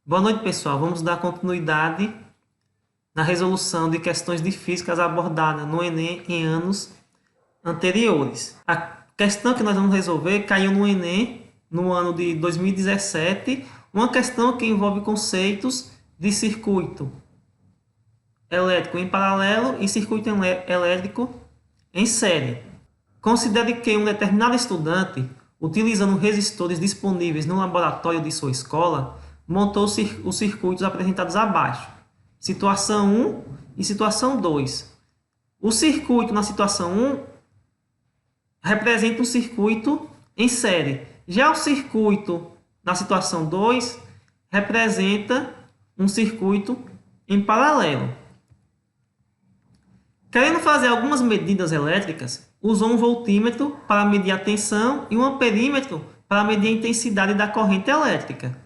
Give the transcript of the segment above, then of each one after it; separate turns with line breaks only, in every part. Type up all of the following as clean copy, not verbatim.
Boa noite, pessoal. Vamos dar continuidade na resolução de questões de físicas abordadas no Enem em anos anteriores. A questão que nós vamos resolver caiu no Enem no ano de 2017, uma questão que envolve conceitos de circuito elétrico em paralelo e circuito elétrico em série. Considere que um determinado estudante, utilizando resistores disponíveis no laboratório de sua escola, montou os circuitos apresentados abaixo. Situação 1 e situação 2. O circuito na situação 1 representa um circuito em série. Já o circuito na situação 2 representa um circuito em paralelo. Querendo fazer algumas medidas elétricas, usou um voltímetro para medir a tensão e um amperímetro para medir a intensidade da corrente elétrica.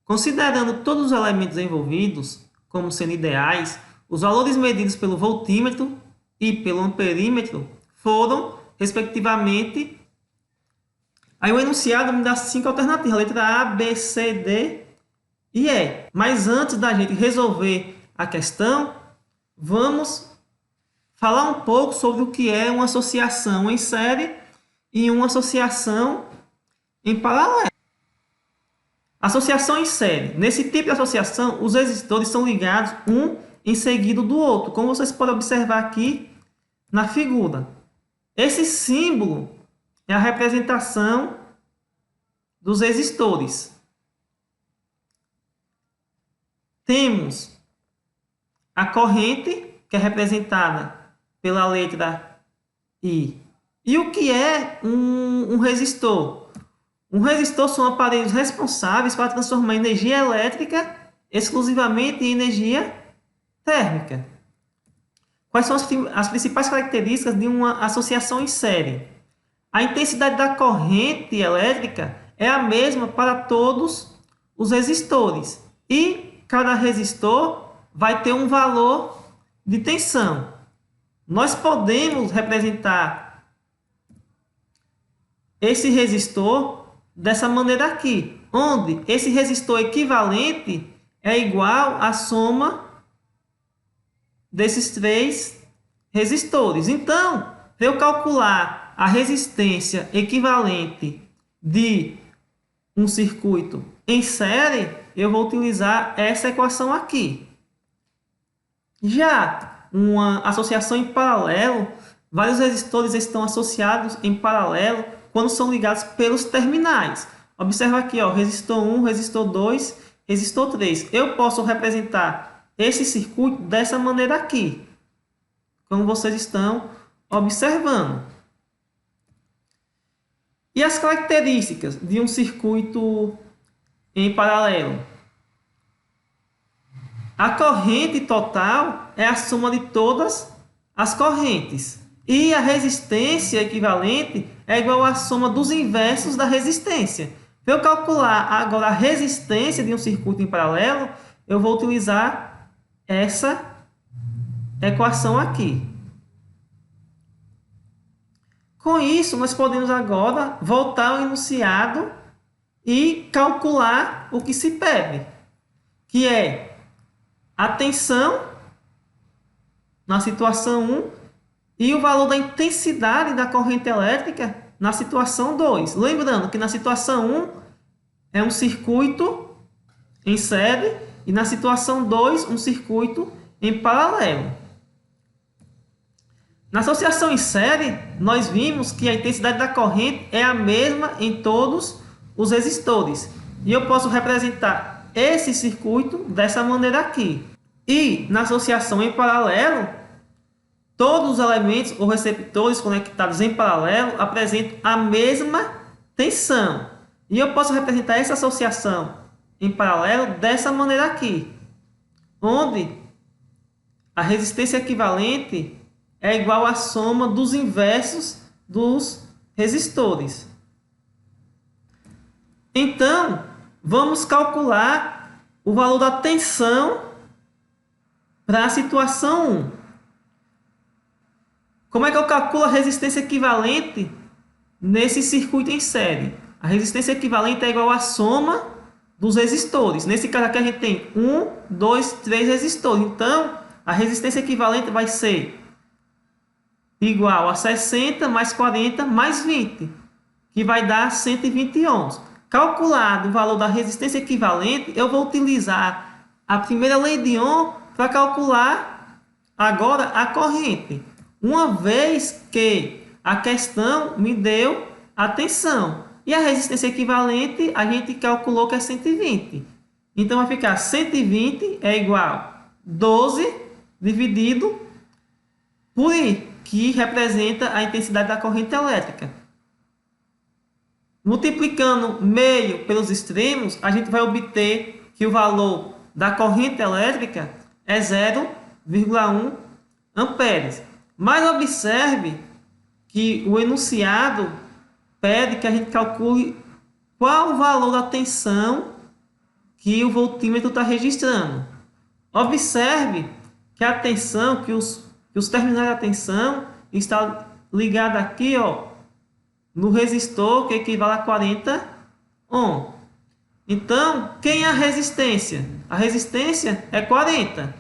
Considerando todos os elementos envolvidos como sendo ideais, os valores medidos pelo voltímetro e pelo amperímetro foram, respectivamente, aí o enunciado me dá 5 alternativas, letra A, B, C, D e E. Mas antes da gente resolver a questão, vamos falar um pouco sobre o que é uma associação em série e uma associação em paralelo. Associação em série. Nesse tipo de associação, os resistores são ligados um em seguida do outro, como vocês podem observar aqui na figura. Esse símbolo é a representação dos resistores. Temos a corrente, que é representada pela letra I. E o que é um resistor? Um resistor são aparelhos responsáveis para transformar energia elétrica exclusivamente em energia térmica. Quais são as principais características de uma associação em série? A intensidade da corrente elétrica é a mesma para todos os resistores. E cada resistor vai ter um valor de tensão. Nós podemos representar esse resistor dessa maneira aqui, onde esse resistor equivalente é igual à soma desses três resistores. Então, para eu calcular a resistência equivalente de um circuito em série, eu vou utilizar essa equação aqui. Já uma associação em paralelo, vários resistores estão associados em paralelo quando são ligados pelos terminais. Observa aqui, ó, resistor 1, resistor 2, resistor 3. Eu posso representar esse circuito dessa maneira aqui, como vocês estão observando. E as características de um circuito em paralelo? A corrente total é a soma de todas as correntes. E a resistência equivalente é igual à soma dos inversos da resistência. Para eu calcular agora a resistência de um circuito em paralelo, eu vou utilizar essa equação aqui. Com isso, nós podemos agora voltar ao enunciado e calcular o que se pede, que é a tensão na situação 1 e o valor da intensidade da corrente elétrica na situação 2. Lembrando que na situação 1 é um circuito em série e na situação 2 um circuito em paralelo. Na associação em série, nós vimos que a intensidade da corrente é a mesma em todos os resistores. E eu posso representar esse circuito dessa maneira aqui. E na associação em paralelo, todos os elementos ou receptores conectados em paralelo apresentam a mesma tensão. E eu posso representar essa associação em paralelo dessa maneira aqui, onde a resistência equivalente é igual à soma dos inversos dos resistores. Então, vamos calcular o valor da tensão para a situação 1. Como é que eu calculo a resistência equivalente nesse circuito em série? A resistência equivalente é igual à soma dos resistores. Nesse caso aqui a gente tem 1, 2, 3 resistores. Então, a resistência equivalente vai ser igual a 60 mais 40 mais 20, que vai dar 120 ohms. Calculado o valor da resistência equivalente, eu vou utilizar a primeira lei de Ohm para calcular agora a corrente. Uma vez que a questão me deu a tensão e a resistência equivalente, a gente calculou que é 120. Então vai ficar 120 é igual a 12 dividido por I, que representa a intensidade da corrente elétrica. Multiplicando meio pelos extremos, a gente vai obter que o valor da corrente elétrica é 0,1 amperes. Mas observe que o enunciado pede que a gente calcule qual o valor da tensão que o voltímetro está registrando. Observe que a tensão, que os terminais da tensão está ligado aqui, ó, no resistor, que equivale a 40 ohm. Então, quem é a resistência? A resistência é 40.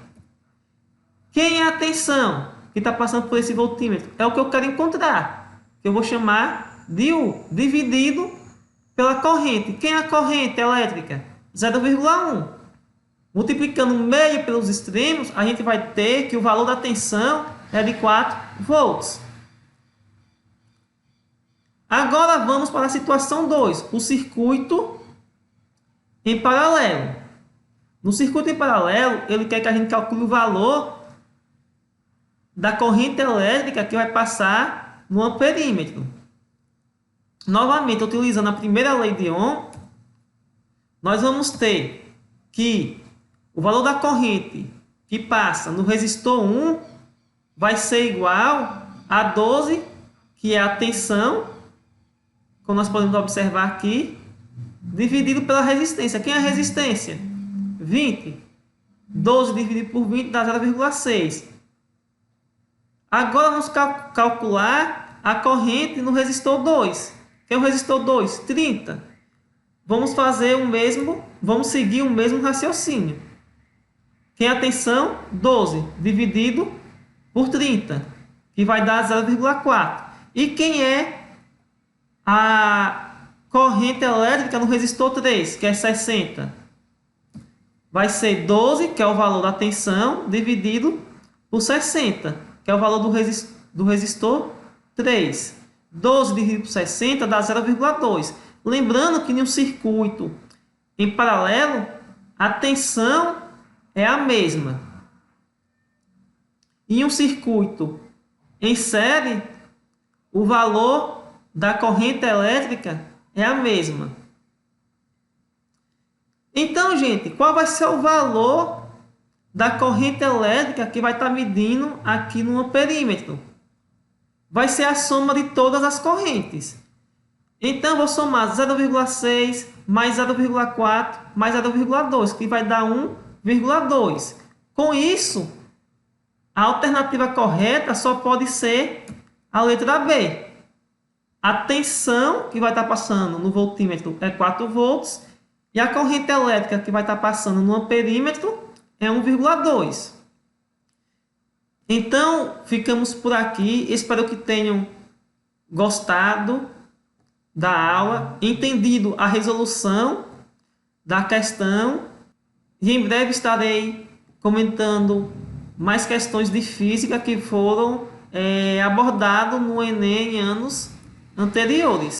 Quem é a tensão que está passando por esse voltímetro? É o que eu quero encontrar, que eu vou chamar de U, dividido pela corrente. Quem é a corrente elétrica? 0,1. Multiplicando meio pelos extremos, a gente vai ter que o valor da tensão é de 4 volts. Agora vamos para a situação 2, o circuito em paralelo. No circuito em paralelo, ele quer que a gente calcule o valor da corrente elétrica que vai passar no amperímetro. Novamente, utilizando a primeira lei de Ohm, nós vamos ter que o valor da corrente que passa no resistor 1 vai ser igual a 12, que é a tensão, como nós podemos observar aqui, dividido pela resistência. Quem é a resistência? 20. 12 dividido por 20 dá 0,6. Agora vamos calcular a corrente no resistor 2. Que é o resistor 2? 30. Vamos seguir o mesmo raciocínio. Quem é a tensão? 12 dividido por 30, que vai dar 0,4. E quem é a corrente elétrica no resistor 3, que é 60? Vai ser 12, que é o valor da tensão, dividido por 60, que é o valor do resistor 3. 12 dividido por 60 dá 0,2. Lembrando que em um circuito em paralelo, a tensão é a mesma. Em um circuito em série, o valor da corrente elétrica é a mesma. Então, gente, qual vai ser o valor da corrente elétrica que vai estar medindo aqui no amperímetro? Vai ser a soma de todas as correntes. Então, vou somar 0,6 mais 0,4 mais 0,2, que vai dar 1,2. Com isso, a alternativa correta só pode ser a letra B. A tensão que vai estar passando no voltímetro é 4 volts e a corrente elétrica que vai estar passando no amperímetro é 1,2. Então, ficamos por aqui. Espero que tenham gostado da aula, entendido a resolução da questão. E em breve estarei comentando mais questões de física que foram abordadas no Enem em anos anteriores.